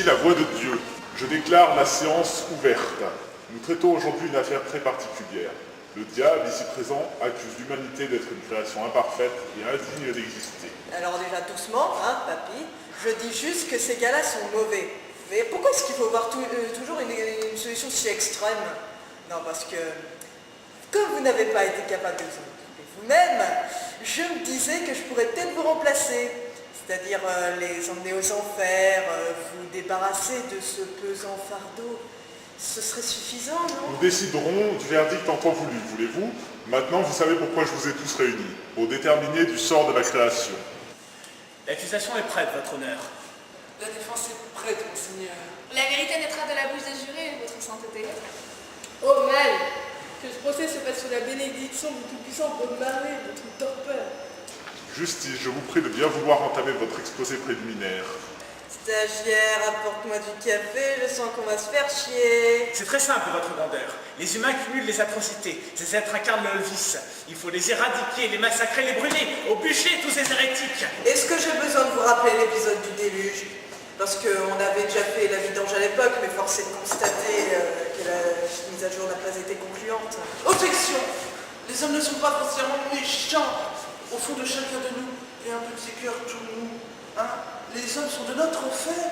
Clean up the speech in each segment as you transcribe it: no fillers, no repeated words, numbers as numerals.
ici la voix de Dieu. Je déclare la séance ouverte. Nous traitons aujourd'hui une affaire très particulière. Le diable, ici présent, accuse l'humanité d'être une création imparfaite et indigne d'exister. Alors déjà doucement, hein, papy, je dis juste que ces gars-là sont mauvais. Mais pourquoi est-ce qu'il faut voir toujours une solution si extrême? Non, parce que, comme vous n'avez pas été capable de vous en occuper vous-même, je me disais que je pourrais peut-être vous remplacer. C'est-à-dire les emmener aux enfers, vous débarrasser de ce pesant fardeau. Ce serait suffisant, non? Nous déciderons du verdict en temps voulu, voulez-vous? Maintenant, vous savez pourquoi je vous ai tous réunis, pour déterminer du sort de la création. L'accusation est prête, votre honneur. La défense est prête, monseigneur. La vérité naîtra de la bouche des jurés, votre sainteté. Oh mal, que ce procès se fasse sous la bénédiction du Tout-Puissant Bob Marley, votre torpeur. Justice, je vous prie de bien vouloir entamer votre exposé préliminaire. Stagiaire, apporte-moi du café, je sens qu'on va se faire chier. C'est très simple, votre grandeur. Les humains cumulent les atrocités. Ces êtres incarnent le vice. Il faut les éradiquer, les massacrer, les brûler, au bûcher tous ces hérétiques. Est-ce que j'ai besoin de vous rappeler l'épisode du déluge? Parce qu'on avait déjà fait la vidange à l'époque, mais force est de constater que la mise à jour n'a pas été concluante. Objection! Les hommes ne sont pas foncièrement méchants. Au fond de chacun de nous, il y a un petit cœur tout mou. Hein? Les hommes sont de notre fait.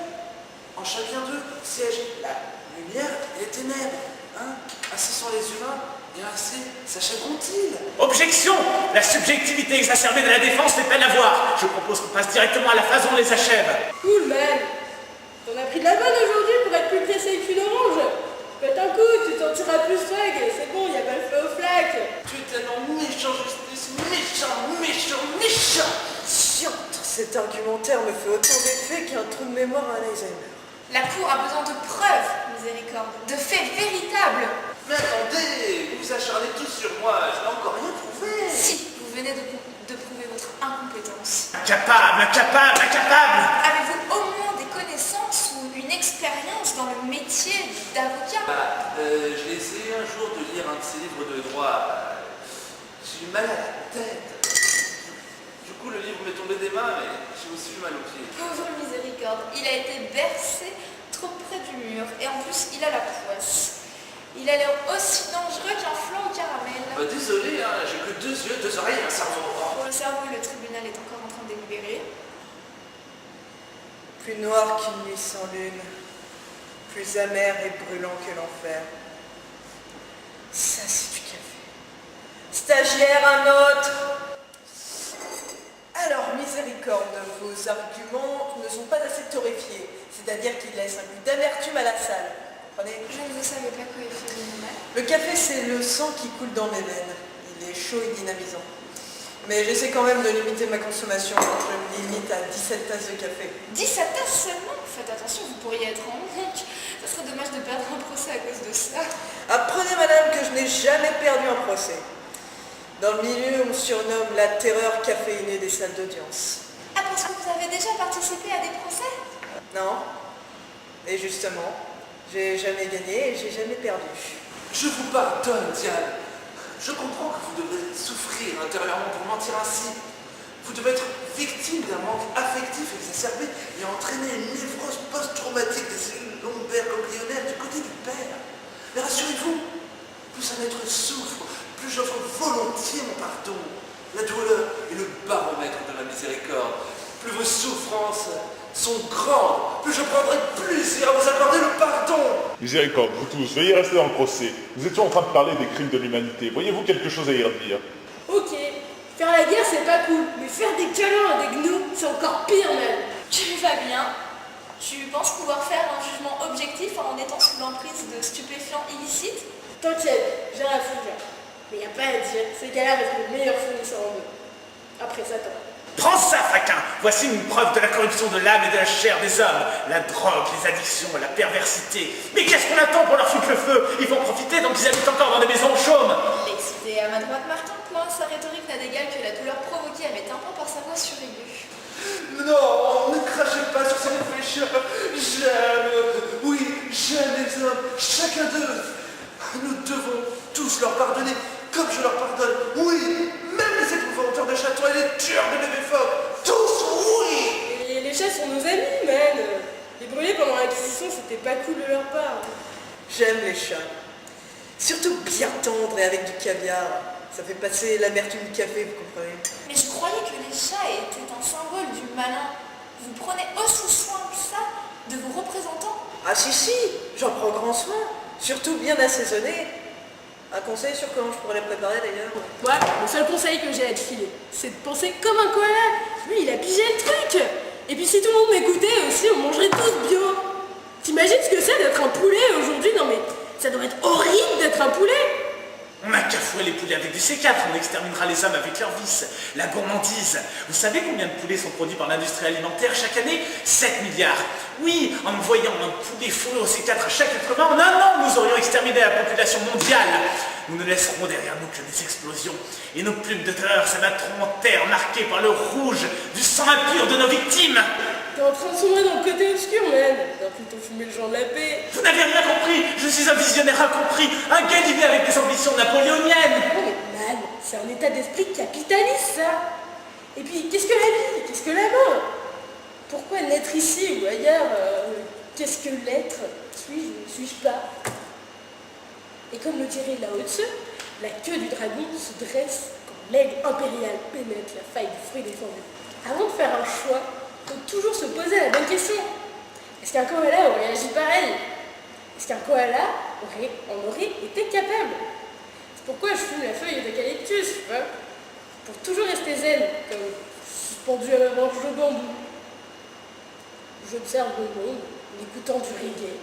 En chacun d'eux siège la lumière et les ténèbres. Hein? Ainsi sont les humains, et ainsi s'achèveront-ils. Objection! La subjectivité exacerbée de la défense fait peine à voir. Je propose qu'on passe directement à la phase où on les achève. Cool, man. T'en as pris de la bonne aujourd'hui pour être plus pressé qu'une orange. Faites un coup, tu t'en tireras plus swag. C'est bon, y a pas le feu aux flaques. Tu es tellement méchant, Justice. Méchant, méchant, méchant. Chiant, cet argumentaire me fait autant d'effet qu'un trou de mémoire à un Alzheimer. La cour a besoin de preuves, miséricorde, de faits véritables. Mais attendez, vous vous acharnez tous sur moi, je n'ai encore rien prouvé. Si vous venez de prouver votre incompétence. Incapable, incapable, incapable! Avez-vous au moins des connaissances ou une expérience dans le métier d'avocat? Je l'ai essayé un jour de lire un de ces livres de droit. J'ai eu mal à la tête. Du coup, le livre m'est tombé des mains, mais j'ai aussi eu mal aux pieds. Pauvre miséricorde, il a été bercé trop près du mur et en plus il a la poisse. Il a l'air aussi dangereux qu'un flan au caramel. Désolé, hein, j'ai que 2 yeux, 2 oreilles et un cerveau. Pour le cerveau, le tribunal est encore en train de délibérer. Plus noir qu'une nuit sans lune, plus amer et brûlant que l'enfer. Ça, c'est du café. Stagiaire, un autre. Alors, miséricorde, vos arguments ne sont pas assez torréfiés, c'est-à-dire qu'ils laissent un goût d'amertume à la salle. Comprenez? Je ne vous savais pas quoi effet mal. Le café, c'est le sang qui coule dans mes veines. Il est chaud et dynamisant. Mais j'essaie quand même de limiter ma consommation. Je me limite à 17 tasses de café. 17 tasses seulement? Faites attention, vous pourriez être en manque. Ça serait dommage de perdre un procès à cause de ça. Apprenez, madame, que je n'ai jamais perdu un procès. Dans le milieu, on surnomme la terreur caféinée des salles d'audience. Ah, parce que vous avez déjà participé à des procès? Non. Et justement, j'ai jamais gagné et j'ai jamais perdu. Je vous pardonne, Diane. Je comprends que vous devez souffrir intérieurement pour mentir ainsi. Vous devez être victime d'un manque affectif exacerbé et entraîner une névrose post-traumatique des cellules lombaires ganglionnaires du côté du père. Mais rassurez-vous, plus un être souffre, plus j'offre volontiers mon pardon. La douleur est le baromètre de la miséricorde. Plus vos souffrances sont grandes, plus je prendrai plaisir à vous accorder le pardon. Miséricorde, vous tous, veuillez rester dans le procès. Nous étions en train de parler des crimes de l'humanité. Voyez-vous quelque chose à y redire? Ok, faire la guerre c'est pas cool, mais faire des câlins à des gnous c'est encore pire même. Tu vas bien? Tu penses pouvoir faire un jugement objectif en étant sous l'emprise de stupéfiants illicites? T'inquiète, j'ai rien à foutre. Mais y a pas à dire, ces gars-là restent les meilleurs fournisseurs en eux. Après Satan. Prends ça, faquin! Voici une preuve de la corruption de l'âme et de la chair des hommes. La drogue, les addictions, la perversité. Mais qu'est-ce qu'on attend pour leur foutre le feu? Ils vont profiter donc ils habitent encore dans des maisons chaumes. Excité à ma droite, Martin Point, sa rhétorique n'a d'égal que la douleur provoquée à mes tympans par sa voix suraiguë. Non, ne crachez pas sur ces pécheurs. J'aime, oui, j'aime les hommes, chacun d'eux. Nous devons tous leur pardonner comme je leur pardonne. Oui, même les épouvanteurs de châteaux et les tueurs de bébés phoques. Tous, oui. Et les chats sont nos amis, man. Les brûler pendant l'Inquisition, c'était pas cool de leur part. J'aime les chats. Surtout bien tendres et avec du caviar. Ça fait passer l'amertume du café, vous comprenez? Mais je croyais que les chats étaient un symbole du malin. Vous prenez aussi soin que ça de vos représentants? Ah si, j'en prends grand soin. Surtout bien assaisonné. Un conseil sur comment je pourrais les préparer d'ailleurs? Moi, le seul conseil que j'ai à te filer, c'est de penser comme un koala. Lui, il a pigé le truc. Et puis si tout le monde m'écoutait aussi, on mangerait tous bio. T'imagines ce que c'est d'être un poulet aujourd'hui? Non mais, ça doit être horrible d'être un poulet. On n'a qu'à fouer les poulets avec du C4, on exterminera les hommes avec leurs vices. La gourmandise. Vous savez combien de poulets sont produits par l'industrie alimentaire chaque année? 7 milliards. Oui, en envoyant un poulet fourré au C4 à chaque être humain, en un an, nous aurions exterminé la population mondiale. Nous ne laisserons derrière nous que des explosions. Et nos plumes de terreur s'abattront en terre marquées par le rouge du sang impur de nos victimes. T'es en train de sombrer dans le côté obscur, man. T'as plutôt fumé le genre de la paix. Vous n'avez rien compris. Je suis un visionnaire incompris, un galilée avec des ambitions napoléoniennes. Non mais, man, c'est un état d'esprit capitaliste, ça. Et puis, qu'est-ce que la vie? Qu'est-ce que la mort? Pourquoi naître ici ou ailleurs? Qu'est-ce que l'être? Suis-je pas? Et comme le dirait Lao Tzu, la queue du dragon se dresse quand l'aigle impérial pénètre la faille du fruit défendu. Avant de faire un choix, il faut toujours se poser la bonne question. Est-ce qu'un koala aurait agi pareil? Est-ce qu'un koala en aurait été capable? C'est pourquoi je fume la feuille d'eucalyptus, tu vois, pour toujours rester zen, comme suspendu à ma branche de bambou. J'observe le monde en écoutant du reggae.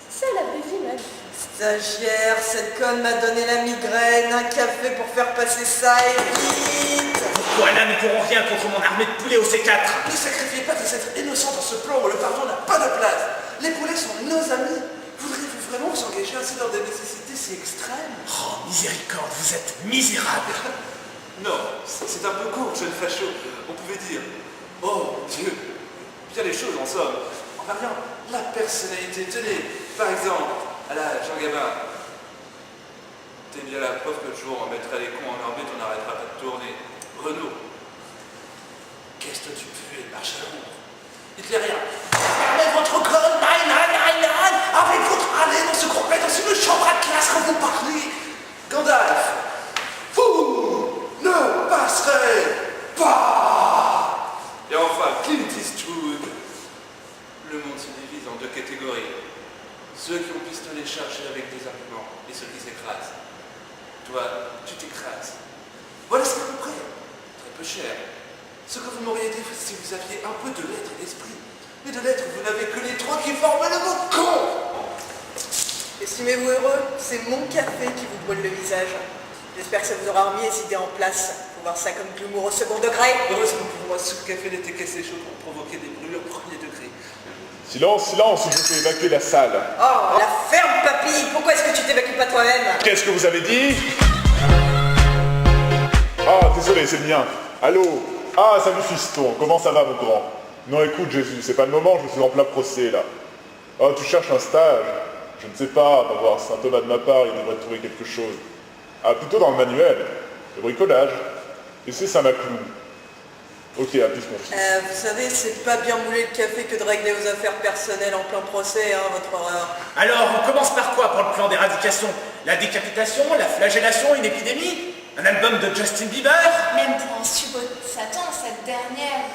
C'est ça la vraie vie, man. Stagiaire, cette conne m'a donné la migraine, un café pour faire passer ça et vite. Voilà, nous ne pourrons rien contre mon armée de poulets au C4. Ne sacrifiez pas des êtres innocents dans ce plan où le pardon n'a pas de place. Les poulets sont nos amis. Voudriez-vous vraiment vous engager ainsi dans des nécessités si extrêmes? Oh, miséricorde, vous êtes misérable. Non, c'est un peu court, jeune facho. On pouvait dire, oh Dieu, bien les choses en somme. En variant la personnalité. Tenez, par exemple, à la Jean Gabin. T'es bien la preuve que le jour on mettra les cons en orbite, on n'arrêtera pas de tourner. Renaud, qu'est-ce que tu fais? Marche à l'ombre. Dites-les rien. Fermez votre gueule, avec votre haleine, on se croirait dans une chambre à classe quand vous parlez. Gandalf, vous ne passerez pas. Et enfin, Clint Eastwood. Le monde se divise en deux catégories. Ceux qui ont pistolet chargé avec des arguments et ceux qui s'écrasent. Toi, tu t'écrases. Voilà ce qu'à peu près. Très peu cher. Ce que vous m'auriez dit si vous aviez un peu de lettres et d'esprit. Mais de lettres, vous n'avez que les trois qui forment le mot con. Estimez-vous heureux? C'est mon café qui vous brûle le visage. J'espère que ça vous aura remis les idées en place. Faut voir ça comme de l'humour au second degré. Heureusement pour moi, ce café n'était qu'assez chaud pour provoquer des brûlures au premier degré. Silence, silence, ou je peux évacuer la salle. Oh, la ferme, papy! Pourquoi est-ce que tu t'évacues pas toi-même? Qu'est-ce que vous avez dit? Ah, désolé, c'est le mien. Allô? Ah, salut fiston, comment ça va mon grand? Non écoute Jésus, c'est pas le moment, je suis en plein procès là. Ah, tu cherches un stage? Je ne sais pas, on va voir Saint Thomas de ma part, il devrait trouver quelque chose. Ah, plutôt dans le manuel, le bricolage. Et c'est Saint-Maclou. Ok, à plus mon fils. Vous savez, c'est pas bien mouler le café que de régler aux affaires personnelles en plein procès, hein, votre horreur. Alors, on commence par quoi pour le plan d'éradication? La décapitation, la flagellation, une épidémie? Un album de Justin Bieber? Même pour un subot de Satan, cette dernière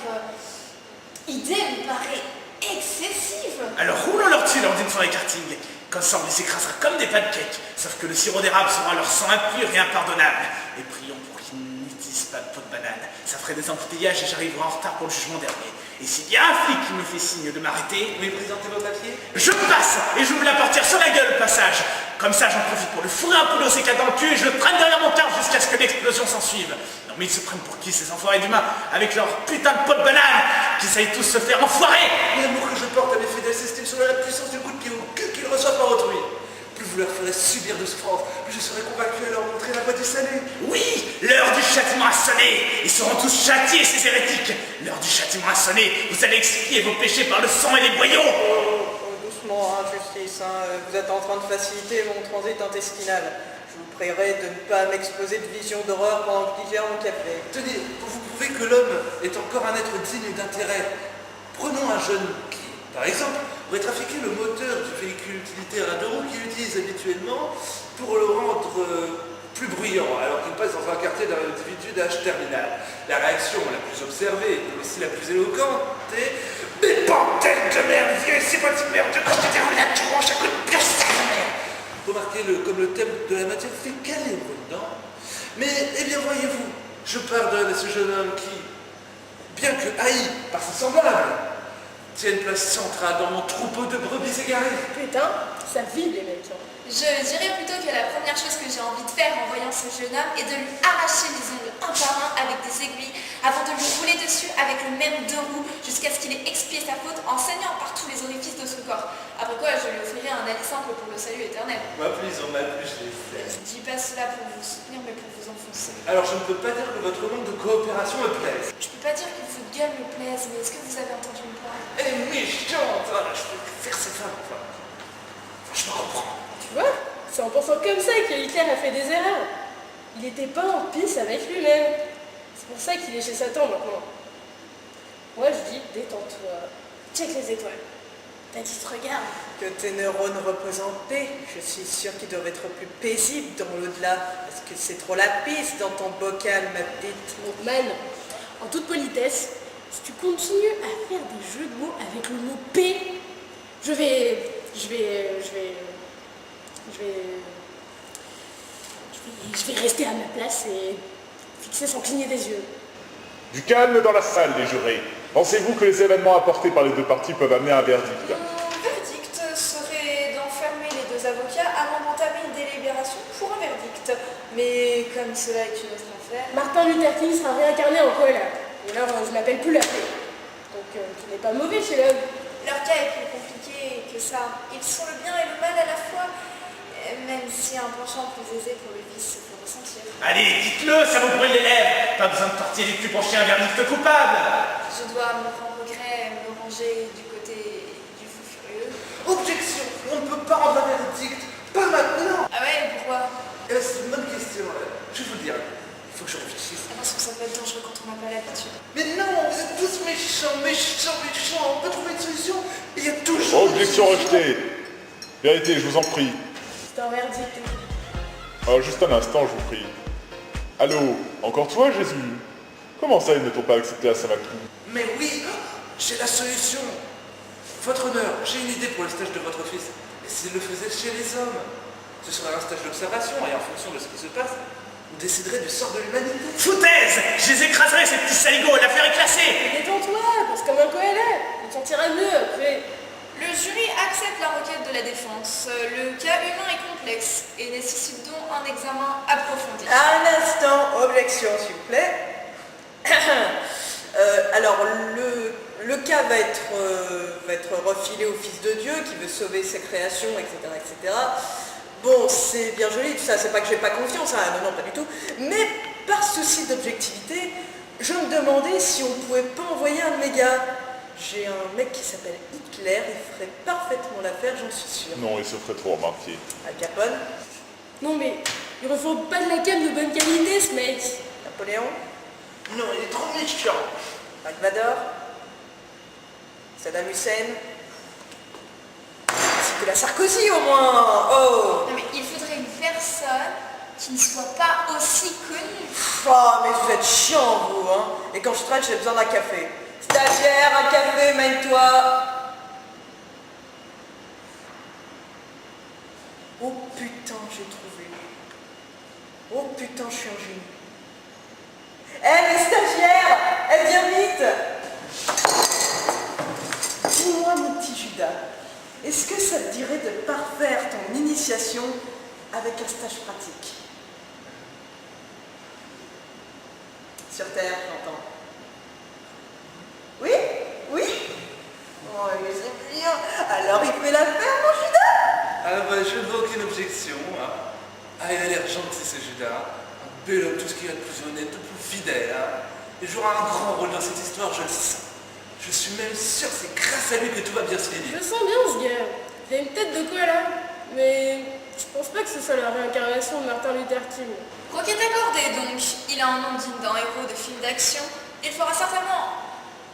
idée me paraît excessive. Alors roulons leur dessus lors d'une soirée karting. Comme ça, on les écrasera comme des pancakes. Sauf que le sirop d'érable sera leur sang impur et impardonnable. Et prions pour qu'ils n'utilisent pas de peau de banane. Ça ferait des embouteillages et j'arriverai en retard pour le jugement dernier. Et s'il y a un flic qui me fait signe de m'arrêter, Vous voulez présenter vos papiers? je passe et j'ouvre la portière sur la gueule au passage. Comme ça, j'en profite pour le fourrer un poulet au C4 dans le cul et je le traîne derrière mon car jusqu'à ce que l'explosion s'ensuive. Non mais ils se prennent pour qui ces enfoirés d'humains avec leur putain de peau de banane qui essayent tous se faire enfoirer. L'amour que je porte à mes fidèles s'estime sur la puissance du coup de pied au cul qu'ils reçoivent par autrui. Plus vous leur ferez subir de souffrance, plus je serai convaincu à leur montrer la voie du salut. Oui, l'heure du châtiment a sonné. Ils seront tous châtiés, ces hérétiques. L'heure du châtiment a sonné. Vous allez expier vos péchés par le sang et les boyaux. Doucement, hein, justice, hein, vous êtes en train de faciliter mon transit intestinal. Je vous prierai de ne pas m'exposer de visions d'horreur pendant que je digère mon café. Tenez, pour vous prouver que l'homme est encore un être digne d'intérêt, prenons un jeune qui, Par exemple, on pourrait trafiquer le moteur du véhicule utilitaire à deux roues qu'il utilise habituellement pour le rendre plus bruyant, alors qu'il passe dans un quartier d'un individu d'âge terminal. La réaction la plus observée, mais aussi la plus éloquente, est « Mais bordel de merde, vieux, c'est pas de merde, quand tu déroules la tronche à coup de pioche, ça merde !» Remarquez-le, comme le thème de la matière fait caler dedans. Mais, eh bien, voyez-vous, je pardonne à ce jeune homme qui, bien que haï par ses semblables, tient une place centrale dans mon troupeau de brebis égarées. Putain, ça vibre les mecs. Hein. Je dirais plutôt que la première chose que j'ai envie de faire en voyant ce jeune homme est de lui arracher les ongles un par un avec des aiguilles avant de lui rouler dessus avec le même deux roues jusqu'à ce qu'il ait expié sa faute en saignant par tous les orifices de son corps. Après quoi, je lui offrirai un aller simple pour le salut éternel. Moi, plus on m'a plus, je l'ai fait. Je dis pas cela pour vous soutenir, mais pour vous enfoncer. Alors, je ne peux pas dire que votre manque de coopération me plaise. Je peux pas dire qu'une fout de gueule me plaise, mais est-ce que vous avez entendu une parole? Elle est méchante. Ah, je peux faire cette femme, enfin, je me reprends. Tu vois, c'est en pensant comme ça que Hitler a fait des erreurs. Il n'était pas en pisse avec lui-même. C'est pour ça qu'il est chez Satan maintenant. Moi je dis, détends-toi. Check les étoiles. T'as dit, te regarde. Que tes neurones reposent en paix. Je suis sûre qu'ils doivent être plus paisibles dans l'au-delà. Parce que c'est trop la pisse dans ton bocal, ma petite. Donc man, en toute politesse, si tu continues à faire des jeux de mots avec le mot P, je vais rester à ma place et fixer sans cligner des yeux. Du calme dans la salle, les jurés. Pensez-vous que les événements apportés par les deux parties peuvent amener à un verdict? Mon verdict serait d'enfermer les deux avocats avant d'entamer une délibération pour un verdict. Mais comme cela est une autre affaire... Martin Luther King sera réincarné en koala. Et alors, je m'appelle plus la paix. Donc, tu n'es pas mauvais chez l'homme. Leur cas est plus compliqué que ça. Ils sont le bien et le mal à la fois, même si un penchant plus aisé pour le vice se peut ressentir. Allez, dites-le, ça vous brûle les lèvres. Pas besoin de tortiller les culs pour chier un verdict coupable. Je dois, mon grand regret, me ranger du côté du fou furieux. Objection. On ne peut pas rendre un verdict. Pas maintenant. Ah ouais, pourquoi? C'est une bonne question. Je vais vous le dire. Il faut que je réfléchisse. Parce que ça peut être dangereux quand on n'a pas l'habitude. Mais non, vous êtes tous méchants, méchants, méchants. On peut trouver une solution. Il y a toujours... Objection rejetée. Vérité, je vous en prie. C'est un verdict. Juste un instant, je vous prie. Allô, encore toi, Jésus? Comment ça, ils ne t'ont pas accepté à Saint-Maclou? Mais oui, j'ai la solution. Votre honneur, j'ai une idée pour le stage de votre fils. Et s'il le faisait chez les hommes, ce serait un stage d'observation et en fonction de ce qui se passe, vous déciderez du sort de l'humanité. Foutaise! Je les écraserai, ces petits saligots, l'affaire est classée! Détends-toi, pense comme un koala. Tu t'en tireras mieux après. Le jury accepte la requête de la défense. Le cas humain est complexe et nécessite donc un examen approfondi. Un instant, objection s'il vous plaît. Alors le cas va être refilé au Fils de Dieu qui veut sauver ses créations, etc. etc. Bon, c'est bien joli tout ça, c'est pas que j'ai pas confiance, hein, non, pas du tout. Mais par souci d'objectivité, je me demandais si on pouvait pas envoyer un de mes gars. J'ai un mec qui s'appelle Hitler, il ferait parfaitement l'affaire, j'en suis sûre. Non, il se ferait trop remarquer. Al Capone, Non mais, il reçoit pas de la cam de bonne qualité ce mec. Napoléon, Non, il est trop méchant. Salvador, Saddam Hussein, c'est que la Sarkozy au moins. Oh. Non mais il faudrait une personne qui ne soit pas aussi connue. Oh, mais vous êtes chiant vous, hein. Et quand je traîne, j'ai besoin d'un café. Stagiaire, un café, mène-toi. Oh putain, j'ai trouvé. Oh putain, je suis un génie. Eh, les stagiaires, elle vient vite. Dis-moi, mon petit Judas, est-ce que ça te dirait de parfaire ton initiation avec un stage pratique? Sur Terre, j'entends. Oui? Oui? Oh, mais c'est bien. Alors, il fait l'affaire, mon Judas? Ah bah, je ne vois aucune objection. Hein. Ah, il a l'air gentil, ce Judas. Un bel homme, tout ce qu'il y a de plus honnête, de plus fidèle. Hein. Il jouera un grand rôle dans cette histoire, je le sens. Je suis même sûr que c'est grâce à lui que tout va bien se Je finir. le sens bien ce gars. Il a une tête de koala. Mais je pense pas que ce soit la réincarnation de Martin Luther King. Requête accordée donc. Il a un nom digne d'un héros de film d'action. Il fera certainement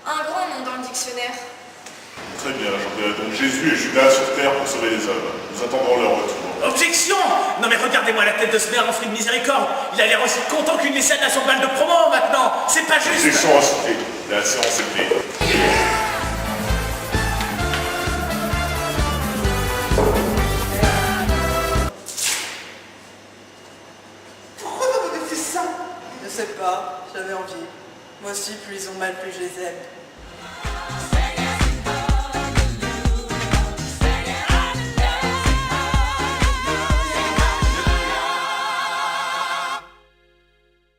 un grand nom dans le dictionnaire. Très bien, j'enverrai donc Jésus et Judas sur terre pour sauver les hommes. Nous attendrons leur retour. Objection! Non mais regardez-moi la tête de ce merde en fruit de miséricorde. Il a l'air aussi content qu'une lycéenne à son bal de promo maintenant. C'est pas juste. Objection à citer. La séance est clé. Pourquoi vous avez fait ça? Je sais pas, j'avais envie. Moi aussi, plus ils ont mal, plus je les aime.